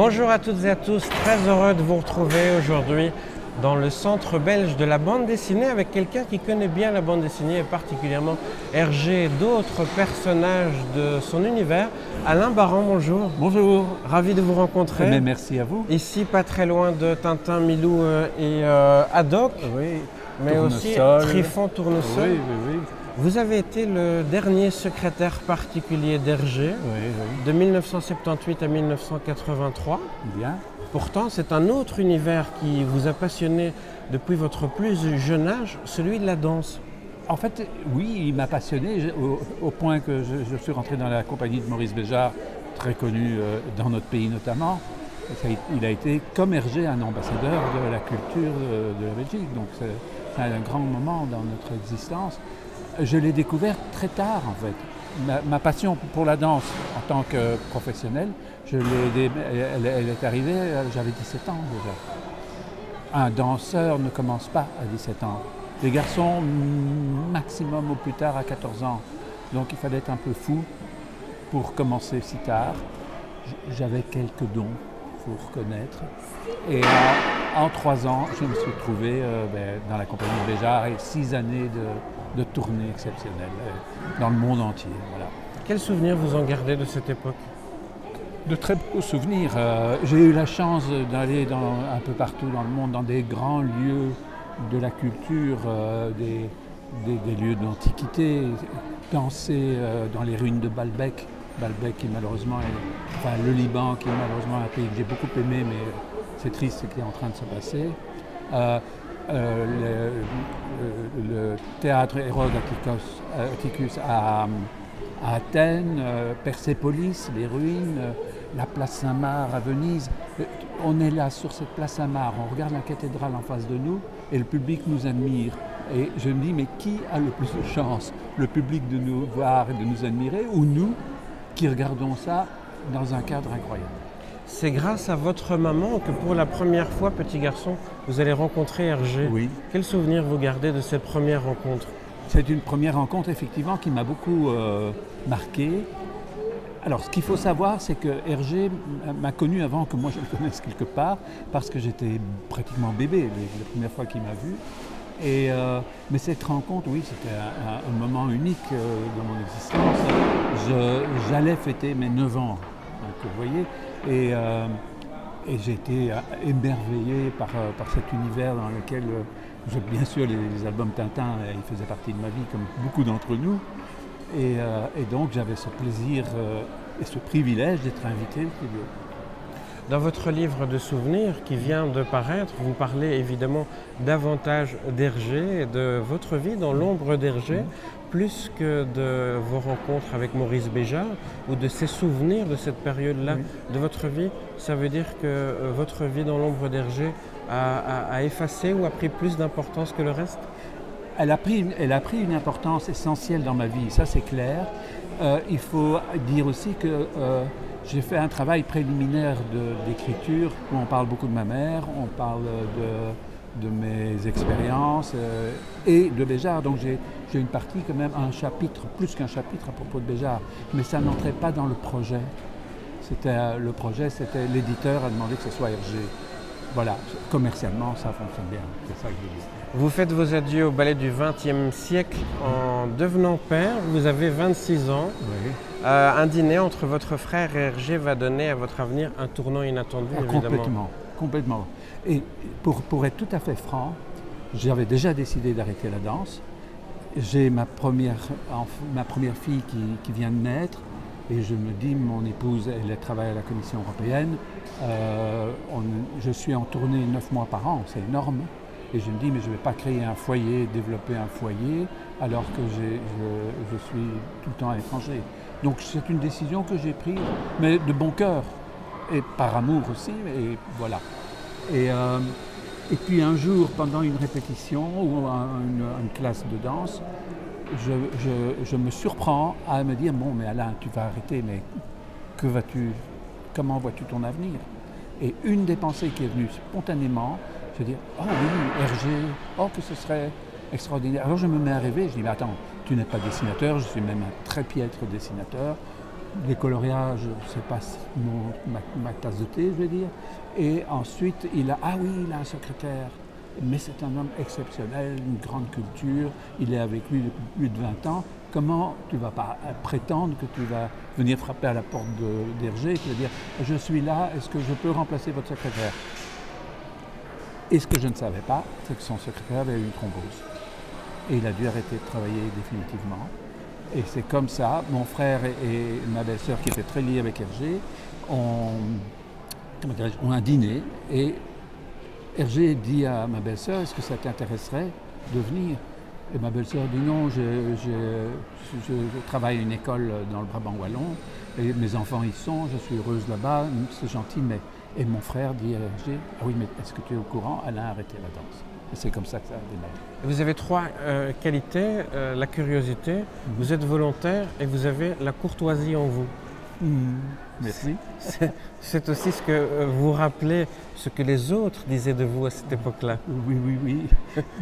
Bonjour à toutes et à tous, très heureux de vous retrouver aujourd'hui dans le centre belge de la bande dessinée avec quelqu'un qui connaît bien la bande dessinée et particulièrement Hergé et d'autres personnages de son univers. Alain Baran, bonjour. Bonjour. Ravi de vous rencontrer. Mais merci à vous. Ici, pas très loin de Tintin, Milou et Haddock, Oui. mais aussi Tournesol. Trifon, Tournesol. Oui. Vous avez été le dernier secrétaire particulier d'Hergé Oui. de 1978 à 1983. Bien. Pourtant, c'est un autre univers qui vous a passionné depuis votre plus jeune âge, celui de la danse. En fait, oui, il m'a passionné au point que je suis rentré dans la compagnie de Maurice Béjart, très connu dans notre pays notamment. Il a été, comme Hergé, un ambassadeur de la culture de la Belgique. Donc c'est un grand moment dans notre existence. Je l'ai découvert très tard, en fait. Ma passion pour la danse en tant que professionnel, elle est arrivée, j'avais 17 ans déjà. Un danseur ne commence pas à 17 ans. Les garçons, maximum au plus tard à 14 ans. Donc il fallait être un peu fou pour commencer si tard. J'avais quelques dons, il faut reconnaître. Et en 3 ans, je me suis trouvé dans la compagnie de Béjart et 6 années de tournées exceptionnelles dans le monde entier. Voilà. Quels souvenirs vous en gardez de cette époque? De très beaux souvenirs. J'ai eu la chance d'aller un peu partout dans le monde, dans des grands lieux de la culture, des lieux d'antiquité, danser dans les ruines de Baalbek. Baalbek qui malheureusement le Liban qui est malheureusement un pays que j'ai beaucoup aimé, mais c'est triste ce qui est en train de se passer. Le théâtre Hérode Atticus à Athènes, Persépolis, les ruines, la place Saint-Marc à Venise. On est là sur cette place Saint-Marc, on regarde la cathédrale en face de nous et le public nous admire. Et je me dis, mais qui a le plus de chance? Le public de nous voir et de nous admirer ou nous qui regardons ça dans un cadre incroyable? C'est grâce à votre maman que pour la première fois, petit garçon, vous allez rencontrer Hergé. Oui. Quel souvenir vous gardez de cette première rencontre? C'est une première rencontre effectivement qui m'a beaucoup marqué. Alors ce qu'il faut savoir, c'est que Hergé m'a connu avant que moi je le connaisse quelque part, parce que j'étais pratiquement bébé la première fois qu'il m'a vu. Mais cette rencontre, oui, c'était un moment unique de mon existence. J'allais fêter mes 9 ans, donc vous voyez, et j'ai été émerveillé par cet univers dans lequel, bien sûr, les albums Tintin, ils faisaient partie de ma vie, comme beaucoup d'entre nous. Et donc j'avais ce plaisir et ce privilège d'être invité. Dans votre livre de souvenirs qui vient de paraître, vous parlez évidemment davantage d'Hergé et de votre vie dans l'ombre d'Hergé, plus que de vos rencontres avec Maurice Béjart ou de ces souvenirs de cette période-là de votre vie. Ça veut dire que votre vie dans l'ombre d'Hergé a effacé ou a pris plus d'importance que le reste? Elle a pris une importance essentielle dans ma vie, ça c'est clair. Il faut dire aussi que j'ai fait un travail préliminaire d'écriture où on parle beaucoup de ma mère, on parle de mes expériences et de Béjart. Donc j'ai une partie quand même, un chapitre, plus qu'un chapitre à propos de Béjart. Mais ça n'entrait pas dans le projet. Le projet, c'était l'éditeur a demandé que ce soit Hergé. Voilà, commercialement ça fonctionne bien, c'est ça que je dis. Vous faites vos adieux au ballet du XXe siècle en devenant père, vous avez 26 ans. Oui. Un dîner entre votre frère et Hergé va donner à votre avenir un tournant inattendu, évidemment. Complètement. Et pour être tout à fait franc, j'avais déjà décidé d'arrêter la danse. J'ai ma première fille qui vient de naître. Et je me dis, mon épouse, elle travaille à la Commission européenne. Je suis en tournée 9 mois par an, c'est énorme. Et je me dis, mais je ne vais pas créer un foyer, développer un foyer, alors que je suis tout le temps à l'étranger. Donc c'est une décision que j'ai prise, mais de bon cœur, et par amour aussi, et voilà. Et puis un jour, pendant une répétition ou une classe de danse, je me surprends à me dire, bon mais Alain, tu vas arrêter, mais comment vois-tu ton avenir? Et une des pensées qui est venue spontanément, je dis, oh oui, Hergé, oh que ce serait extraordinaire. Alors je me mets à rêver, je dis, mais attends, tu n'es pas dessinateur, je suis même un très piètre dessinateur. les coloriages, c'est pas ma tasse de thé, je veux dire. Et ensuite, il a un secrétaire. Mais c'est un homme exceptionnel, une grande culture, il est avec lui depuis plus de 20 ans. Comment tu ne vas pas prétendre que tu vas venir frapper à la porte d'Hergé et tu vas dire « Je suis là, est-ce que je peux remplacer votre secrétaire ?» Et ce que je ne savais pas, c'est que son secrétaire avait eu une thrombose. Et il a dû arrêter de travailler définitivement. Et c'est comme ça, mon frère et ma belle-sœur, qui étaient très liés avec Hergé, ont un dîner. Et Hergé dit à ma belle-sœur, est-ce que ça t'intéresserait de venir? Et ma belle-sœur dit non, je travaille à une école dans le Brabant wallon, et mes enfants y sont, je suis heureuse là-bas, c'est gentil, mais... Et mon frère dit à Hergé, ah oui, mais est-ce que tu es au courant? Alain a arrêté la danse. Et c'est comme ça que ça a démarré. Vous avez trois qualités, la curiosité, vous êtes volontaire et vous avez la courtoisie en vous. Merci. C'est aussi ce que vous rappelez, ce que les autres disaient de vous à cette époque-là. Oui.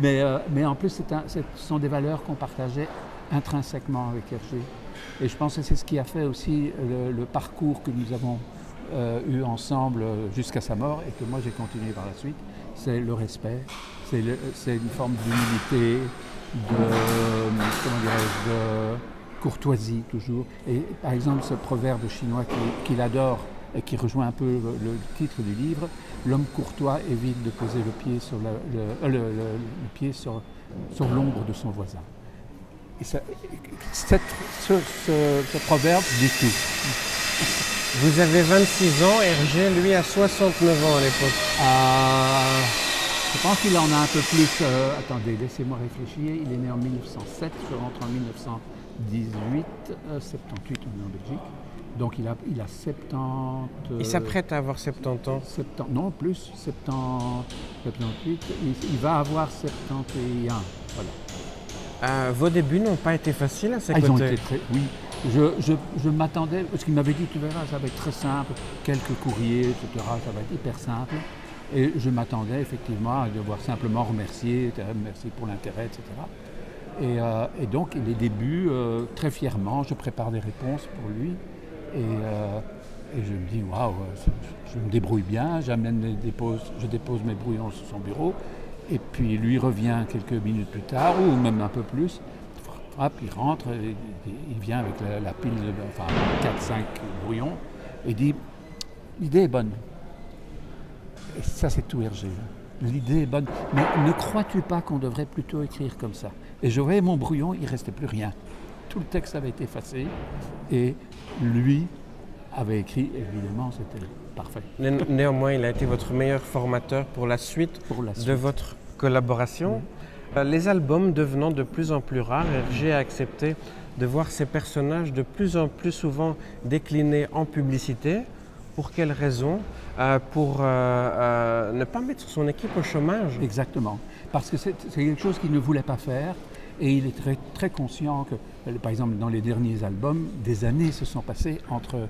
mais en plus, ce sont des valeurs qu'on partageait intrinsèquement avec Hergé. Et je pense que c'est ce qui a fait aussi le parcours que nous avons eu ensemble jusqu'à sa mort et que moi j'ai continué par la suite. C'est le respect, c'est une forme d'humilité, de courtoisie toujours. Et par exemple, ce proverbe chinois qu'il adore et qui rejoint un peu le titre du livre, l'homme courtois évite de poser le pied sur sur l'ombre de son voisin. Et ce proverbe dit tout. Vous avez 26 ans, Hergé, lui, a 69 ans à l'époque. Je pense qu'il en a un peu plus. Attendez, laissez-moi réfléchir. Il est né en 1907, je rentre en 1918, 78, on est en Belgique. Donc il a 70... Il s'apprête à avoir 70 ans. Non, plus, 78. Il va avoir 71, voilà. Vos débuts n'ont pas été faciles à ses côtés. Ils ont été très... Oui. Je m'attendais, parce qu'il m'avait dit, tu verras, ça va être très simple, quelques courriers, etc., ça va être hyper simple. Et je m'attendais effectivement à devoir simplement remercier, merci pour l'intérêt, etc. Et donc, les débuts, très fièrement, je prépare des réponses pour lui. Et je me dis, waouh, je me débrouille bien, je dépose mes brouillons sur son bureau. Et puis, lui revient quelques minutes plus tard, ou même un peu plus. Il rentre, il vient avec la pile, 4-5 brouillons, et dit « L'idée est bonne ». Et ça, c'est tout Hergé. L'idée est bonne. Mais ne crois-tu pas qu'on devrait plutôt écrire comme ça? Et je voyais mon brouillon, il ne restait plus rien. Tout le texte avait été effacé, et lui avait écrit, évidemment, c'était parfait. Néanmoins, il a été votre meilleur formateur pour la suite de votre collaboration. Les albums devenant de plus en plus rares, Hergé a accepté de voir ses personnages de plus en plus souvent déclinés en publicité. Pour quelles raisons? Pour ne pas mettre son équipe au chômage. Exactement. Parce que c'est quelque chose qu'il ne voulait pas faire. Et il est très, très conscient que, par exemple, dans les derniers albums, des années se sont passées entre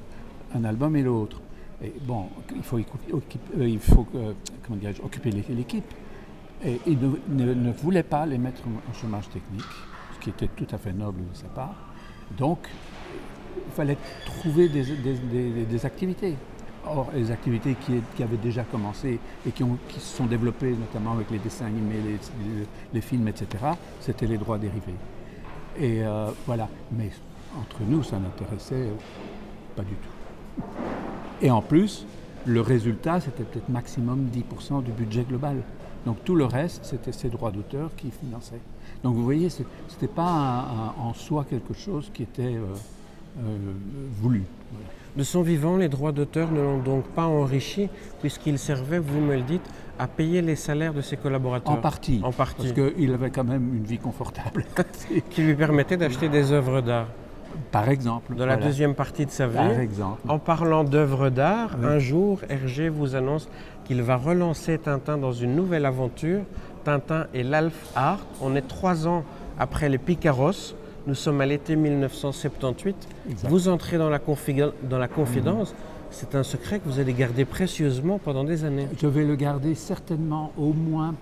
un album et l'autre. Et bon, il faut occuper l'équipe. Et il ne voulait pas les mettre en chômage technique, ce qui était tout à fait noble de sa part. Donc, il fallait trouver des activités. Or, les activités qui avaient déjà commencé et qui se sont développées, notamment avec les dessins animés, les films, etc., c'était les droits dérivés. Et voilà. Mais entre nous, ça n'intéressait pas du tout. Et en plus, le résultat, c'était peut-être maximum 10% du budget global. Donc tout le reste, c'était ces droits d'auteur qui finançaient. Donc vous voyez, ce n'était pas en soi quelque chose qui était voulu. Voilà. De son vivant, les droits d'auteur ne l'ont donc pas enrichi, puisqu'il servait, vous me le dites, à payer les salaires de ses collaborateurs. En partie. Parce qu'il avait quand même une vie confortable. Qui lui permettait d'acheter des œuvres d'art. Par exemple. Dans la deuxième partie de sa vie. Par exemple. En parlant d'œuvres d'art, un jour, Hergé vous annonce qu'il va relancer Tintin dans une nouvelle aventure, Tintin et l'Alf Art. On est 3 ans après les Picaros. Nous sommes à l'été 1978. Exact. Vous entrez dans la confidence. C'est un secret que vous allez garder précieusement pendant des années. Je vais le garder certainement au moins.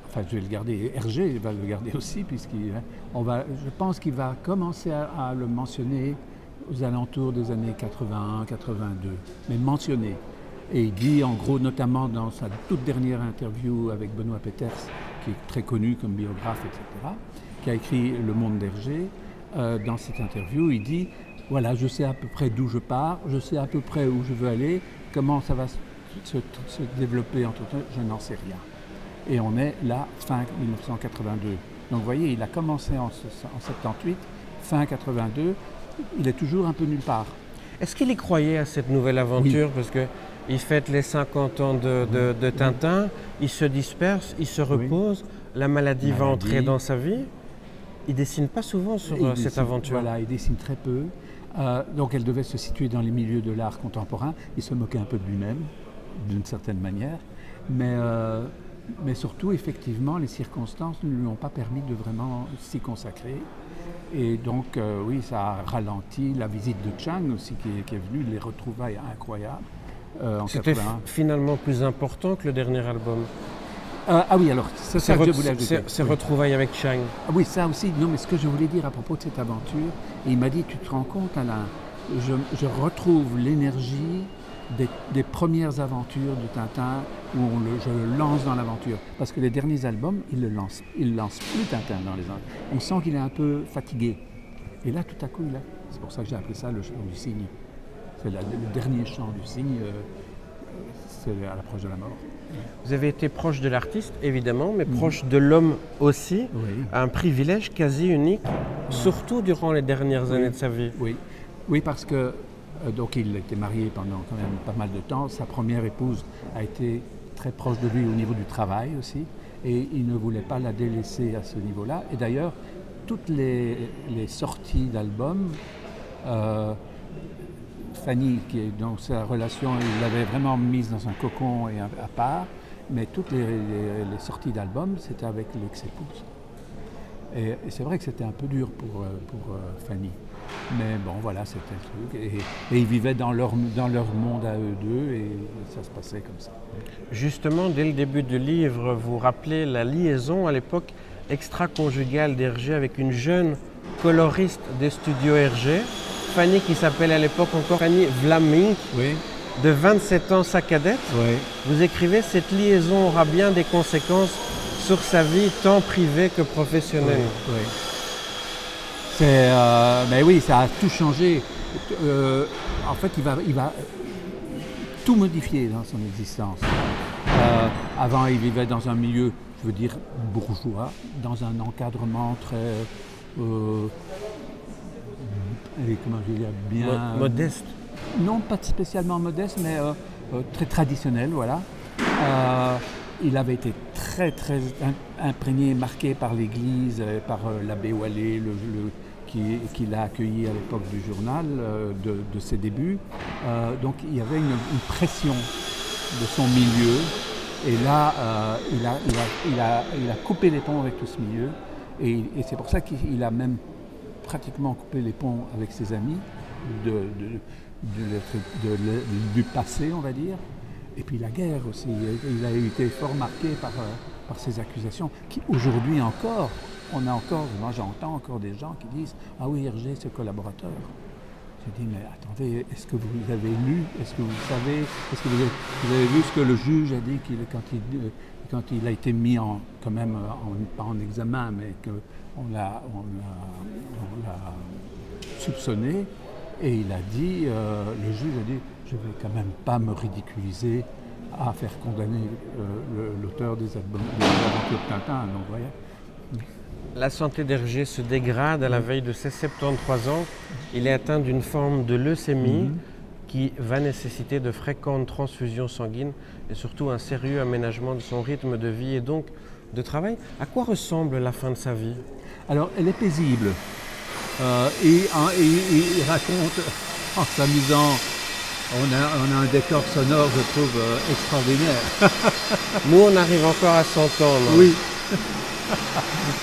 Enfin, je vais le garder. Hergé va le garder aussi, je pense qu'il va commencer à le mentionner aux alentours des années 81-82, mais mentionné. Et il dit en gros, notamment dans sa toute dernière interview avec Benoît Peters, qui est très connu comme biographe, etc., qui a écrit Le Monde d'Hergé, dans cette interview, il dit « Voilà, je sais à peu près d'où je pars, je sais à peu près où je veux aller, comment ça va se développer entre-temps, je n'en sais rien. » Et on est là, fin 1982. Donc vous voyez, il a commencé en 78, fin 82, il est toujours un peu nulle part. Est-ce qu'il y croyait à cette nouvelle aventure? Oui. Parce qu'il fête les 50 ans de Tintin, il se disperse, il se repose, la maladie va entrer dans sa vie. Il ne dessine pas souvent sur cette aventure. Voilà, il dessine très peu. Donc elle devait se situer dans les milieux de l'art contemporain. Il se moquait un peu de lui-même, d'une certaine manière. Mais surtout, effectivement, les circonstances ne lui ont pas permis de vraiment s'y consacrer. Et donc, oui, ça a ralenti la visite de Chang aussi, qui est venue, les retrouvailles incroyables. C'était finalement plus important que le dernier album. Ah oui, alors, c'est ça que je voulais ajouter. Ces retrouvailles avec Chang. Ah oui, ça aussi. Non, mais ce que je voulais dire à propos de cette aventure, et il m'a dit, tu te rends compte, Alain, je retrouve l'énergie des premières aventures de Tintin où je le lance dans l'aventure. Parce que les derniers albums, il lance plus Tintin dans les albums. On sent qu'il est un peu fatigué. Et là, tout à coup, c'est pour ça que j'ai appelé ça le chant du cygne. C'est le dernier chant du cygne, c'est à l'approche de la mort. Vous avez été proche de l'artiste, évidemment, mais proche de l'homme aussi. Oui. Un privilège quasi unique, surtout durant les dernières années de sa vie. Oui, parce que donc il était marié pendant quand même pas mal de temps. Sa première épouse a été très proche de lui au niveau du travail aussi. Et il ne voulait pas la délaisser à ce niveau-là. Et d'ailleurs, toutes les sorties d'albums, Fanny, qui est dans sa relation, il l'avait vraiment mise dans un cocon et à part, mais toutes les sorties d'albums, c'était avec l'ex-épouse. Et c'est vrai que c'était un peu dur pour Fanny. Mais bon, voilà, c'était le truc. Et ils vivaient dans leur monde à eux deux et ça se passait comme ça. Justement, dès le début du livre, vous rappelez la liaison à l'époque extra-conjugale d'Hergé avec une jeune coloriste des studios Hergé, Fanny, qui s'appelle à l'époque encore Fanny Vlaming, de 27 ans, sa cadette. Vous écrivez « Cette liaison aura bien des conséquences sur sa vie, tant privée que professionnelle ». Mais oui, ça a tout changé. En fait, il va tout modifier dans son existence. Avant, il vivait dans un milieu, je veux dire, bourgeois, dans un encadrement très... comment je veux dire, bien... modeste. Non, pas spécialement modeste, mais très traditionnel, voilà. Il avait été très, très imprégné, marqué par l'Église, par l'abbé Wallet, qui l'a accueilli à l'époque du journal, de ses débuts. Donc il y avait une pression de son milieu. Et là, il a coupé les ponts avec tout ce milieu. Et c'est pour ça qu'il a même pratiquement coupé les ponts avec ses amis du passé, on va dire. Et puis la guerre aussi. Il a été fort marqué par ces accusations qui, aujourd'hui encore, moi j'entends encore des gens qui disent « Ah oui, Hergé, c'est collaborateur ». Je dis « Mais attendez, est-ce que vous avez lu? Est-ce que vous savez? Est-ce que vous avez vu ce que le juge a dit quand il a été mis quand même, pas en examen, mais qu'on l'a soupçonné? Et il a dit, le juge a dit « Je ne vais quand même pas me ridiculiser à faire condamner l'auteur des aventures de Tintin. » Donc, voyez. La santé d'Hergé se dégrade à la veille de ses 73 ans. Il est atteint d'une forme de leucémie qui va nécessiter de fréquentes transfusions sanguines et surtout un sérieux aménagement de son rythme de vie et donc de travail. À quoi ressemble la fin de sa vie? Alors, elle est paisible. Il raconte, en s'amusant, on a un décor sonore, je trouve, extraordinaire. Nous, on arrive encore à s'entendre. Oui.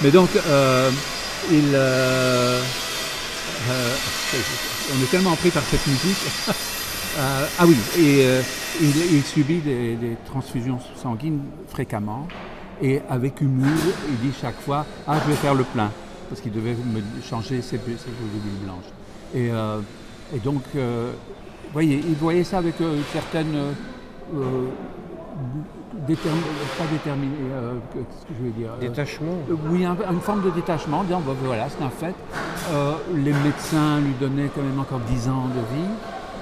Mais donc, on est tellement pris par cette musique. Il subit des transfusions sanguines fréquemment. Et avec humour, il dit chaque fois « Ah, je vais faire le plein ». Parce qu'il devait me changer ses globules blanches. Et Et donc, voyez, il voyait ça avec une certaine pas déterminé, qu'est-ce que je veux dire Détachement. Oui, une forme de détachement, en disant bah, voilà, c'est un fait. Les médecins lui donnaient quand même encore 10 ans de vie,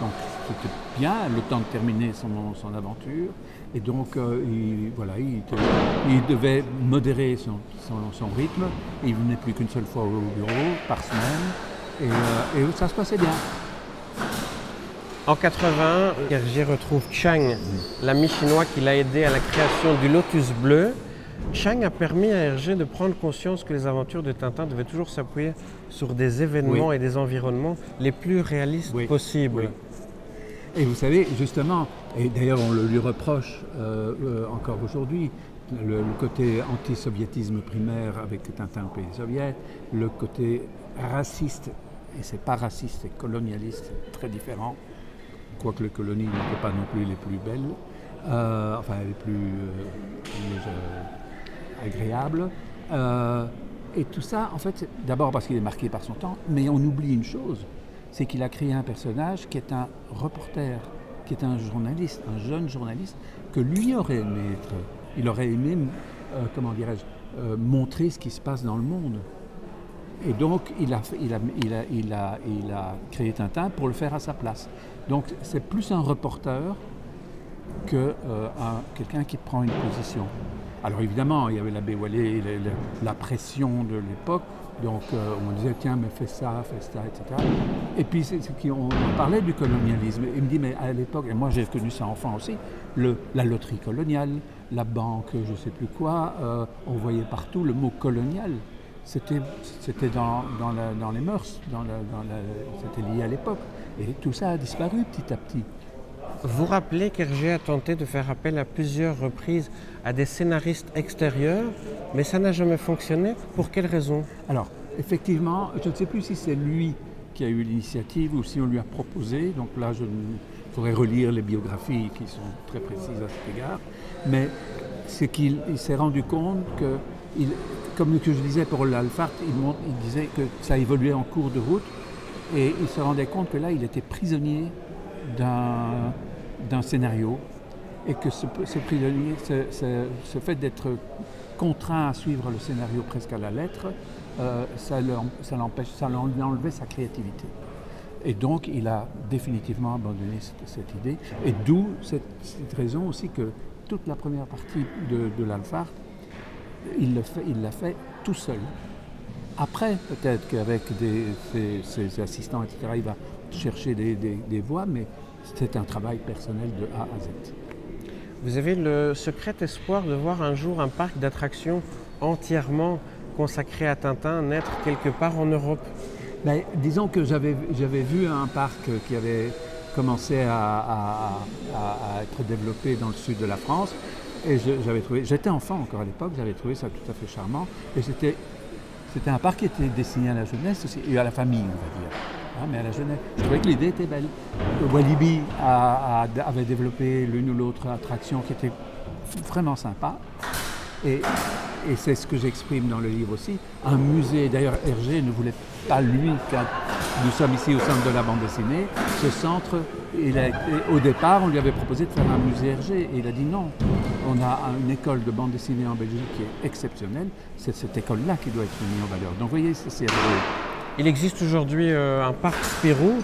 donc c'était bien, le temps de terminer son aventure. Et donc, il devait modérer son rythme. Il venait plus qu'une seule fois au bureau par semaine, et ça se passait bien. En 80, Hergé retrouve Chang, l'ami chinois qui l'a aidé à la création du Lotus bleu. Chang a permis à Hergé de prendre conscience que les aventures de Tintin devaient toujours s'appuyer sur des événements et des environnements les plus réalistes possibles. Oui. Et vous savez, justement, et d'ailleurs on le lui reproche encore aujourd'hui, le côté anti-soviétisme primaire avec Tintin au pays soviétique, le côté raciste, et c'est pas raciste, c'est colonialiste, c'est très différent. Quoique les colonies n'étaient pas non plus les plus belles, les plus agréables. Et tout ça, en fait, d'abord parce qu'il est marqué par son temps, mais on oublie une chose, c'est qu'il a créé un personnage qui est un reporter, qui est un journaliste, un jeune journaliste, que lui aurait aimé être. Il aurait aimé, montrer ce qui se passe dans le monde. Et donc, il a créé Tintin pour le faire à sa place. Donc, c'est plus un reporter que quelqu'un qui prend une position. Alors, évidemment, il y avait l'abbé Wallet, la pression de l'époque. Donc, on disait, tiens, mais fais ça, etc. Et puis, on parlait du colonialisme. Il me dit, mais à l'époque, et moi j'ai connu ça enfant aussi, la loterie coloniale, la banque, je ne sais plus quoi, on voyait partout le mot colonial. C'était dans les mœurs, c'était lié à l'époque. Et tout ça a disparu petit à petit. Vous rappelez qu'Hergé a tenté de faire appel à plusieurs reprises à des scénaristes extérieurs, mais ça n'a jamais fonctionné. Pour quelles raisons? Alors, effectivement, je ne sais plus si c'est lui qui a eu l'initiative ou si on lui a proposé. Donc là, il faudrait relire les biographies qui sont très précises à cet égard. Mais c'est qu'il s'est rendu compte que, comme je disais pour l'Alphard, il disait que ça évoluait en cours de route et il se rendait compte que là, il était prisonnier d'un scénario et que ce prisonnier, ce fait d'être contraint à suivre le scénario presque à la lettre, ça lui enlevait sa créativité. Et donc, il a définitivement abandonné cette idée. Et d'où cette raison aussi que toute la première partie de l'Alphard, il l'a fait tout seul. Après, peut-être qu'avec ses assistants, etc., il va chercher des voix, mais c'est un travail personnel de A à Z. Vous avez le secret espoir de voir un jour un parc d'attractions entièrement consacré à Tintin naître quelque part en Europe? Ben, disons que j'avais vu un parc qui avait commencé à être développé dans le sud de la France. Et j'étais enfant encore à l'époque, j'avais trouvé ça tout à fait charmant. Et c'était un parc qui était destiné à la jeunesse aussi, et à la famille, on va dire. Hein, mais à la jeunesse. Je trouvais que l'idée était belle. Walibi avait développé l'une ou l'autre attraction qui était vraiment sympa. Et c'est ce que j'exprime dans le livre aussi. Un musée, d'ailleurs Hergé ne voulait pas, lui, nous sommes ici au centre de la bande dessinée, ce centre, au départ on lui avait proposé de faire un musée Hergé et il a dit non. On a une école de bande dessinée en Belgique qui est exceptionnelle, c'est cette école-là qui doit être mise en valeur. Donc vous voyez, c'est Hergé. Il existe aujourd'hui un parc Spirou.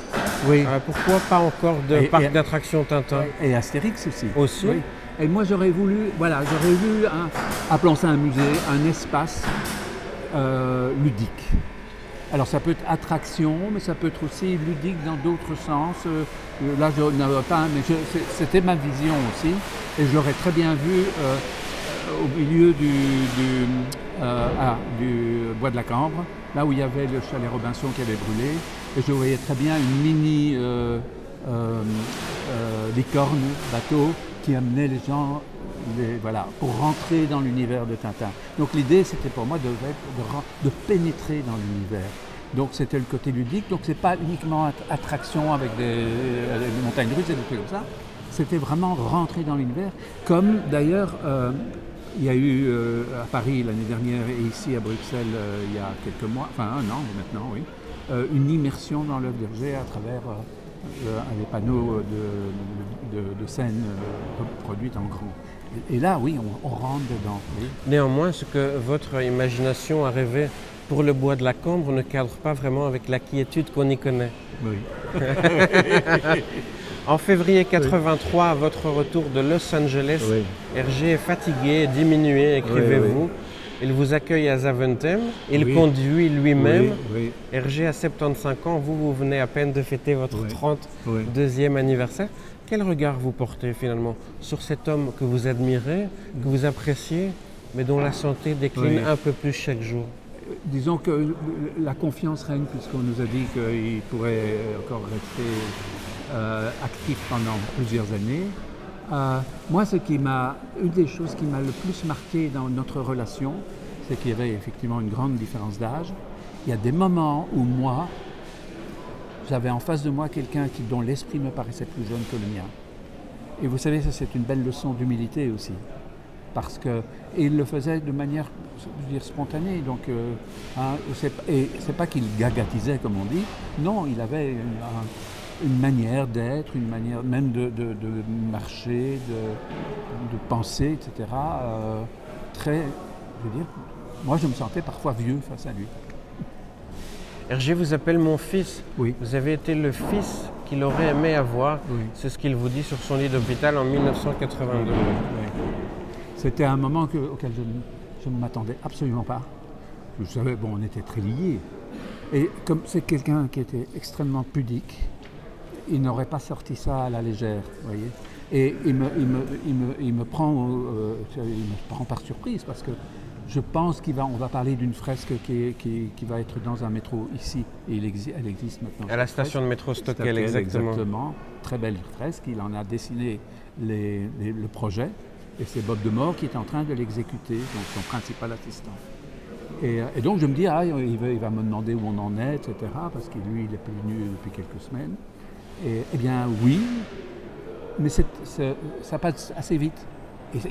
Oui. Pourquoi pas encore de parc d'attractions Tintin? Et Astérix aussi. Aussi. Oui. Et moi j'aurais voulu, appelons ça un musée, un espace ludique. Alors ça peut être attraction, mais ça peut être aussi ludique dans d'autres sens. Là je n'avais pas, mais c'était ma vision aussi. Et je l'aurais très bien vu au milieu du bois de la Cambre, là où il y avait le chalet Robinson qui avait brûlé. Et je voyais très bien une mini licorne, bateau, qui amenait les gens pour rentrer dans l'univers de Tintin. Donc l'idée, c'était pour moi de pénétrer dans l'univers. Donc c'était le côté ludique, donc c'est pas uniquement attraction avec des montagnes russes et des trucs comme ça, c'était vraiment rentrer dans l'univers, comme d'ailleurs il y a eu à Paris l'année dernière et ici à Bruxelles il y a quelques mois, enfin un an maintenant, oui, une immersion dans l'œuvre d'Hergé à travers les panneaux de scènes reproduites en grand. Et là, oui, on rentre dedans. Oui. Néanmoins, ce que votre imagination a rêvé pour le bois de la Cambre ne cadre pas vraiment avec la quiétude qu'on y connaît. Oui. En février 83, à votre retour de Los Angeles, Oui. Hergé est fatigué, diminué, écrivez-vous. Oui. Il vous accueille à Zaventem, il Oui. conduit lui-même. Oui. Hergé a 75 ans, vous venez à peine de fêter votre Oui. 32e anniversaire. Quel regard vous portez finalement sur cet homme que vous admirez, que vous appréciez, mais dont la santé décline Oui. un peu plus chaque jour? Disons que la confiance règne puisqu'on nous a dit qu'il pourrait encore rester actif pendant plusieurs années. Moi, une des choses qui m'a le plus marqué dans notre relation, c'est qu'il y avait effectivement une grande différence d'âge. Il y a des moments où moi, j'avais en face de moi quelqu'un dont l'esprit me paraissait plus jeune que le mien. Et vous savez, ça c'est une belle leçon d'humilité aussi. Et il le faisait de manière, je veux dire, spontanée. Donc, et c'est pas qu'il gagatisait comme on dit. Non, il avait une manière d'être, une manière même de marcher, de penser, etc. Très, je veux dire, moi je me sentais parfois vieux face à lui. Hergé vous appelle mon fils. Oui. Vous avez été le fils qu'il aurait aimé avoir. Oui. C'est ce qu'il vous dit sur son lit d'hôpital en 1982. Oui. C'était un moment auquel je ne m'attendais absolument pas. Je savais, bon, on était très liés. Et comme c'est quelqu'un qui était extrêmement pudique, il n'aurait pas sorti ça à la légère, vous voyez. Et il me prend par surprise parce que je pense on va parler d'une fresque qui va être dans un métro ici. Et elle existe maintenant. À la station de métro Stockel, exactement. Très belle fresque. Il en a dessiné le projet. Et c'est Bob Demore qui est en train de l'exécuter, donc son principal assistant. Et donc je me dis, il va me demander où on en est, etc. Parce que lui, il est venu depuis quelques semaines. Eh bien oui, mais ça passe assez vite.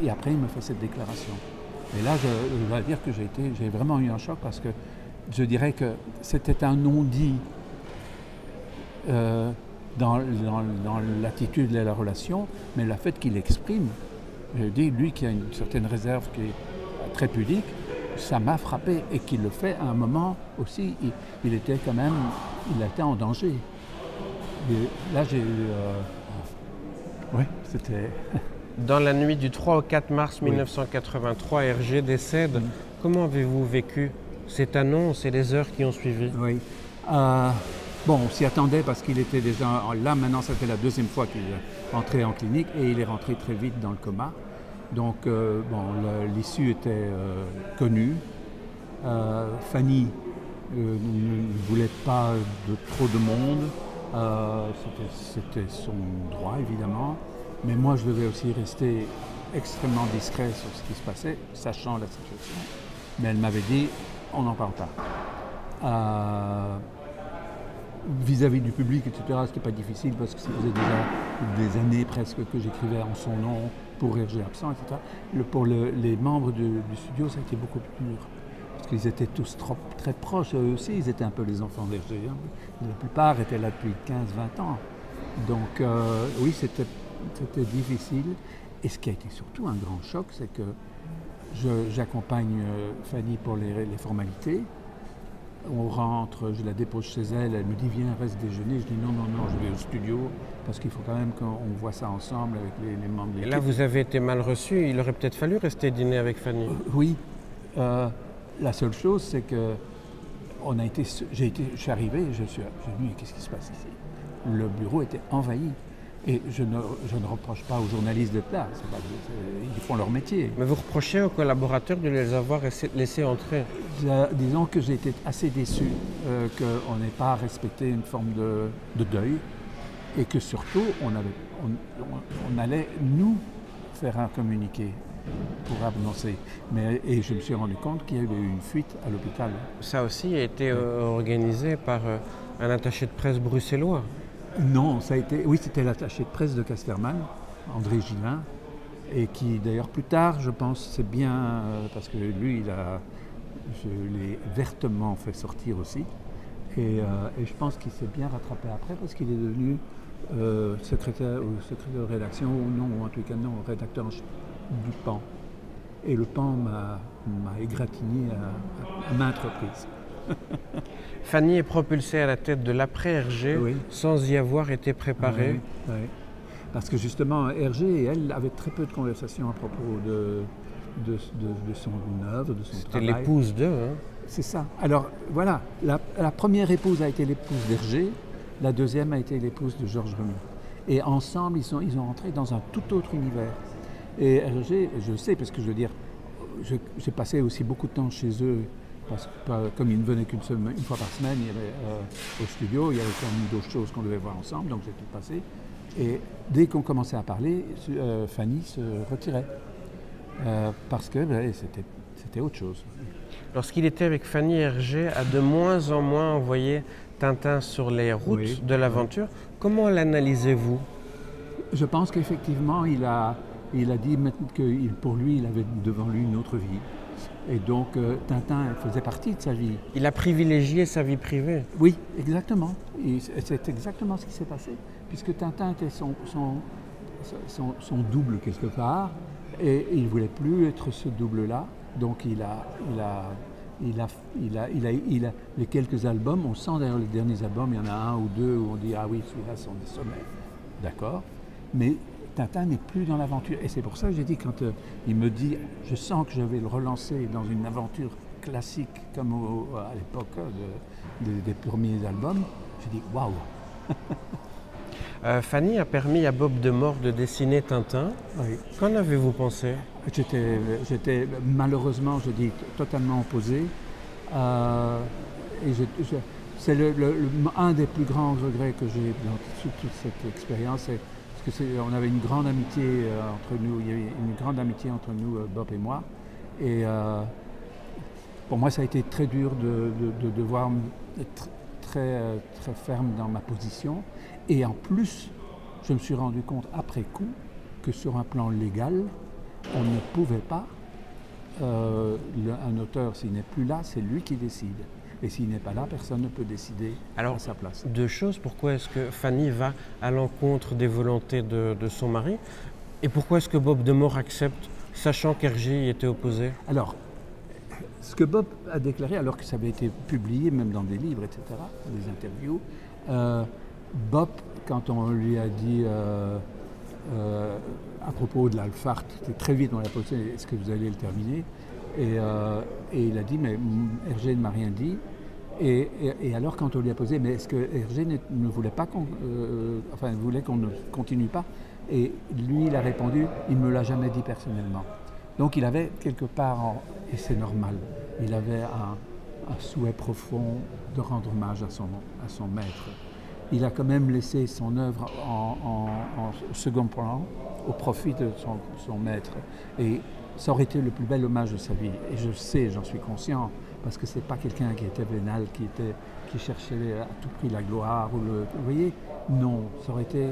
Et après, il me fait cette déclaration. Et là, je dois dire que j'ai vraiment eu un choc parce que je dirais que c'était un non-dit dans l'attitude de la relation, mais le fait qu'il exprime, je dis, lui qui a une certaine réserve qui est très pudique, ça m'a frappé et qu'il le fait à un moment aussi, il était en danger. Et là, j'ai eu... oui, c'était... Dans la nuit du 3 au 4 mars 1983, Hergé décède. Comment avez-vous vécu cette annonce et les heures qui ont suivi? Oui. Bon, on s'y attendait parce qu'il était déjà... Là, maintenant, c'était la deuxième fois qu'il est entré en clinique et il est rentré très vite dans le coma. Donc, l'issue était connue. Fanny ne voulait pas de trop de monde. C'était son droit, évidemment. Mais moi, je devais aussi rester extrêmement discret sur ce qui se passait, sachant la situation. Mais elle m'avait dit, on n'en parle pas. Vis-à-vis du public, etc., c'était pas difficile parce que ça faisait déjà des années presque que j'écrivais en son nom pour Hergé absent, etc. Pour les membres du studio, ça a été beaucoup plus dur. Parce qu'ils étaient tous très proches, eux aussi, ils étaient un peu les enfants d'Hergé. Hein. La plupart étaient là depuis 15-20 ans. Donc oui, c'était difficile. Et ce qui a été surtout un grand choc, c'est que j'accompagne Fanny pour les formalités. On rentre, je la dépose chez elle, elle me dit viens, reste déjeuner. Je dis non, je vais au studio parce qu'il faut quand même qu'on voit ça ensemble avec les membres de l'équipe. Et là, vous avez été mal reçu, il aurait peut-être fallu rester dîner avec Fanny. Oui. La seule chose, c'est que je suis arrivé, je suis dit qu'est-ce qui se passe ici? Le bureau était envahi. Et je ne reproche pas aux journalistes d'être là, ils font leur métier. Mais vous reprochez aux collaborateurs de les avoir laissés entrer? Disons que j'ai été assez déçu qu'on n'ait pas respecté une forme de deuil et que surtout on allait nous faire un communiqué pour annoncer. Et je me suis rendu compte qu'il y avait eu une fuite à l'hôpital. Ça aussi a été organisé par un attaché de presse bruxellois? Non, c'était l'attaché de presse de Casterman, André Gillin, et qui d'ailleurs plus tard, je pense, c'est bien, parce que lui, je l'ai vertement fait sortir aussi. Et je pense qu'il s'est bien rattrapé après parce qu'il est devenu secrétaire de rédaction, ou en tout cas non, rédacteur du Pan. Et le Pan m'a égratigné à maintes reprises. Fanny est propulsée à la tête de l'après-Hergé Oui. sans y avoir été préparée. Oui. Parce que justement, Hergé et elle avaient très peu de conversations à propos de son œuvre, de son C'était travail. l'épouse d'eux. Hein. C'est ça. Alors voilà, la première épouse a été l'épouse d'Hergé, la deuxième a été l'épouse de Georges Remy. Et ensemble, ils ont entré dans un tout autre univers. Et Hergé, je le sais, parce que je veux dire, j'ai passé aussi beaucoup de temps chez eux, parce que comme ils ne venaient qu'une fois par semaine, il y avait, au studio, il y avait quand même d'autres choses qu'on devait voir ensemble, donc j'ai tout passé. Et dès qu'on commençait à parler, Fanny se retirait, parce que c'était autre chose. Lorsqu'il était avec Fanny Hergé, a de moins en moins envoyé Tintin sur les routes de l'aventure. Comment l'analysez-vous? Je pense qu'effectivement, il a dit que pour lui, il avait devant lui une autre vie. Et donc, Tintin faisait partie de sa vie. Il a privilégié sa vie privée. Oui, exactement. Et c'est exactement ce qui s'est passé, puisque Tintin était son double quelque part, et il ne voulait plus être ce double-là. Donc, il a les quelques albums, on sent d'ailleurs les derniers albums, il y en a un ou deux où on dit ah oui, celui-là sont des sommets. D'accord. Mais Tintin n'est plus dans l'aventure. Et c'est pour ça que j'ai dit, quand il me dit, je sens que je vais le relancer dans une aventure classique comme à l'époque des premiers albums, j'ai dit waouh. Fanny a permis à Bob Demore de dessiner Tintin. Oui. Qu'en avez-vous pensé? J'étais malheureusement, je dis, totalement opposé. Et c'est un des plus grands regrets que j'ai dans toute cette expérience. Parce qu'on avait une grande amitié entre nous, il y avait une grande amitié entre nous, Bob et moi. Et pour moi, ça a été très dur de devoir être très ferme dans ma position. Et en plus, je me suis rendu compte après coup que sur un plan légal, on ne pouvait pas, un auteur, s'il n'est plus là, c'est lui qui décide. Et s'il n'est pas là, personne ne peut décider à sa place. Deux choses. Pourquoi est-ce que Fanny va à l'encontre des volontés de son mari? Et pourquoi est-ce que Bob Demore accepte, sachant qu'Hergé y était opposé? Alors, ce que Bob a déclaré, alors que ça avait été publié même dans des livres, etc., des interviews, Bob, quand on lui a dit à propos de l'Alphart, très vite on l'a posé, est-ce que vous allez le terminer? Et il a dit, mais Hergé ne m'a rien dit. Et alors quand on lui a posé, mais est-ce que Hergé ne voulait pas voulait qu'on ne continue pas? Et lui, il a répondu, il ne me l'a jamais dit personnellement. Donc il avait quelque part, et c'est normal, il avait un souhait profond de rendre hommage à son maître. Il a quand même laissé son œuvre en second plan, au profit de son maître. Et ça aurait été le plus bel hommage de sa vie. Et je sais, j'en suis conscient, parce que c'est pas quelqu'un qui était vénal, qui cherchait à tout prix la gloire. Vous voyez, non, ça aurait été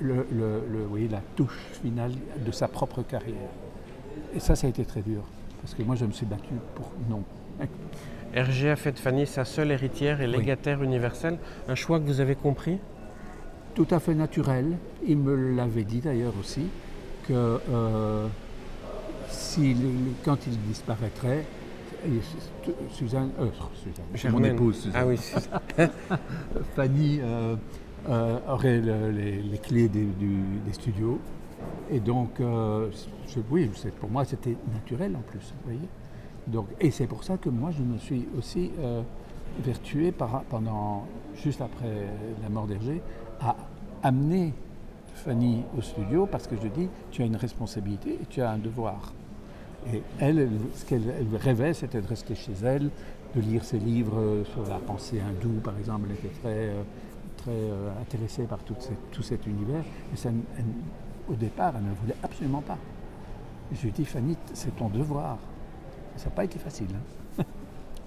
la touche finale de sa propre carrière. Et ça a été très dur, parce que moi je me suis battu pour non. Hergé a fait de Fanny sa seule héritière et légataire universelle, un choix que vous avez compris? Tout à fait naturel. Il me l'avait dit d'ailleurs aussi, que quand il disparaîtrait, Suzanne, mon épouse Suzanne, ah oui, Fanny aurait les clés des studios. Et donc, pour moi, c'était naturel en plus, vous voyez. Donc, et c'est pour ça que moi, je me suis aussi vertué juste après la mort d'Hergé, à amener Fanny au studio, parce que je dis, tu as une responsabilité et tu as un devoir. Et elle, ce qu'elle rêvait, c'était de rester chez elle, de lire ses livres sur la pensée hindoue, par exemple. Elle était très intéressée par tout cet univers. Et au départ, elle ne voulait absolument pas. Je lui ai dit, Fanny, c'est ton devoir. Ça n'a pas été facile. Hein.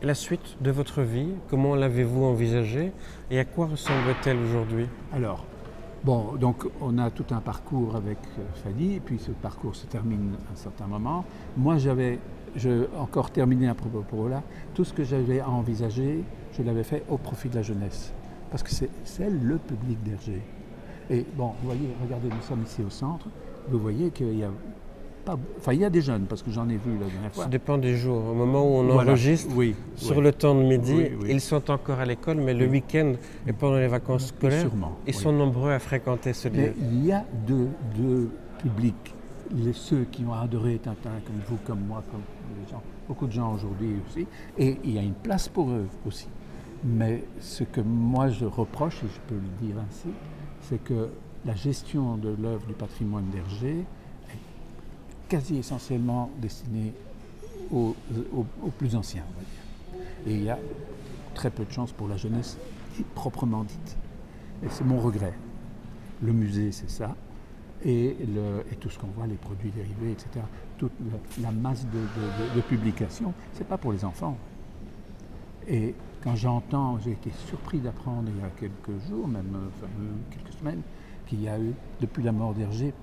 La suite de votre vie, comment l'avez-vous envisagée et à quoi ressemble-t-elle aujourd'hui? Alors, bon, donc on a tout un parcours avec Fanny, et puis ce parcours se termine à un certain moment. Moi, j'avais encore terminé à propos là, tout ce que j'avais envisagé, je l'avais fait au profit de la jeunesse. Parce que c'est le public d'Hergé. Et bon, vous voyez, regardez, nous sommes ici au centre, vous voyez qu'il y a pas... Enfin, il y a des jeunes, parce que j'en ai vu la dernière fois. Ça dépend des jours. Au moment où on Voilà. enregistre, Oui, sur oui. le temps de midi, Oui, oui. ils sont encore à l'école, mais le week-end et pendant les vacances scolaires, Sûrement, ils oui. sont nombreux à fréquenter ce lieu. Mais il y a deux publics. Ceux qui ont adoré Tintin, comme vous, comme moi, comme les gens, beaucoup de gens aujourd'hui aussi. Et il y a une place pour eux aussi. Mais ce que moi je reproche, et je peux le dire ainsi, c'est que la gestion de l'œuvre du patrimoine d'Hergé est quasi essentiellement destinée aux plus anciens, on va dire. Et il y a très peu de chance pour la jeunesse proprement dite. Et c'est mon regret. Le musée, c'est ça. Et tout ce qu'on voit, les produits dérivés, etc. Toute la masse de publications, c'est pas pour les enfants. Et quand j'entends, j'ai été surpris d'apprendre il y a quelques jours, même quelques semaines, qu'il y a eu, depuis la mort d'Hergé,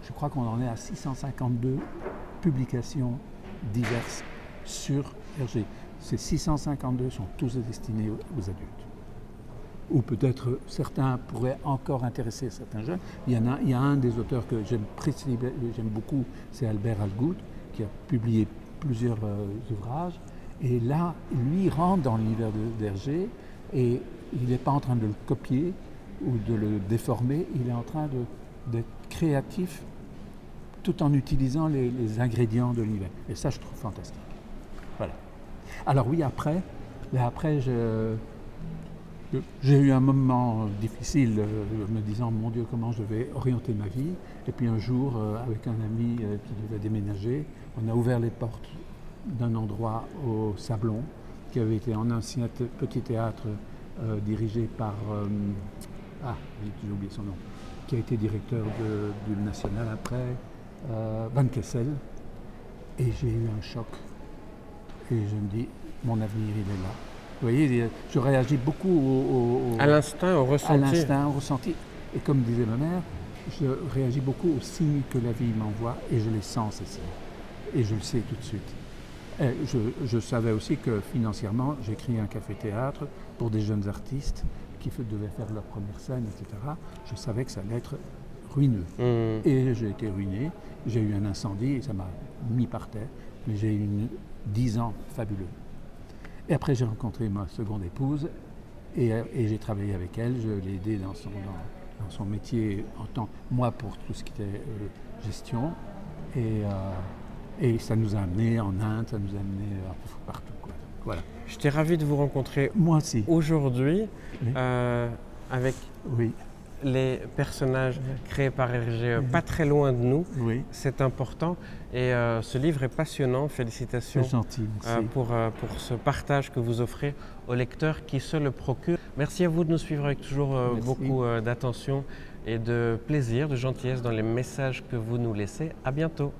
je crois qu'on en est à 652 publications diverses sur Hergé. Ces 652 sont tous destinés aux adultes. Ou peut-être certains pourraient encore intéresser certains jeunes. Il y a un des auteurs que j'aime beaucoup, c'est Albert Algout, qui a publié plusieurs ouvrages. Et là, lui rentre dans l'univers d'Hergé et il n'est pas en train de le copier ou de le déformer, il est en train d'être créatif tout en utilisant les ingrédients de l'univers. Et ça, je trouve fantastique. Voilà. Alors oui, après j'ai eu un moment difficile, me disant, mon Dieu, comment je vais orienter ma vie. Et puis un jour, avec un ami qui devait déménager, on a ouvert les portes d'un endroit au Sablon, qui avait été un ancien petit théâtre dirigé par, j'ai oublié son nom, qui a été directeur du National après, Van Kessel. Et j'ai eu un choc. Et je me dis, mon avenir, il est là. Vous voyez, je réagis beaucoup à l'instinct, au ressenti. À l'instinct, au ressenti. Et comme disait ma mère, je réagis beaucoup aux signes que la vie m'envoie et je les sens, ces signes. Et je le sais tout de suite. Et je savais aussi que financièrement, j'ai créé un café-théâtre pour des jeunes artistes qui devaient faire leur première scène, etc. Je savais que ça allait être ruineux. Et j'ai été ruiné. J'ai eu un incendie et ça m'a mis par terre. Mais j'ai eu 10 ans fabuleux. Et après, j'ai rencontré ma seconde épouse et j'ai travaillé avec elle. Je l'ai aidée dans son métier, moi pour tout ce qui était gestion. Et ça nous a amenés en Inde, ça nous a amenés partout. Quoi. Voilà. J'étais ravi de vous rencontrer moi aussi aujourd'hui oui. Avec les personnages créés par Hergé, pas très loin de nous. Oui. C'est important. Et ce livre est passionnant. Félicitations. C'est gentil, pour ce partage que vous offrez aux lecteurs qui se le procurent. Merci à vous de nous suivre avec toujours beaucoup d'attention et de plaisir, de gentillesse dans les messages que vous nous laissez. À bientôt.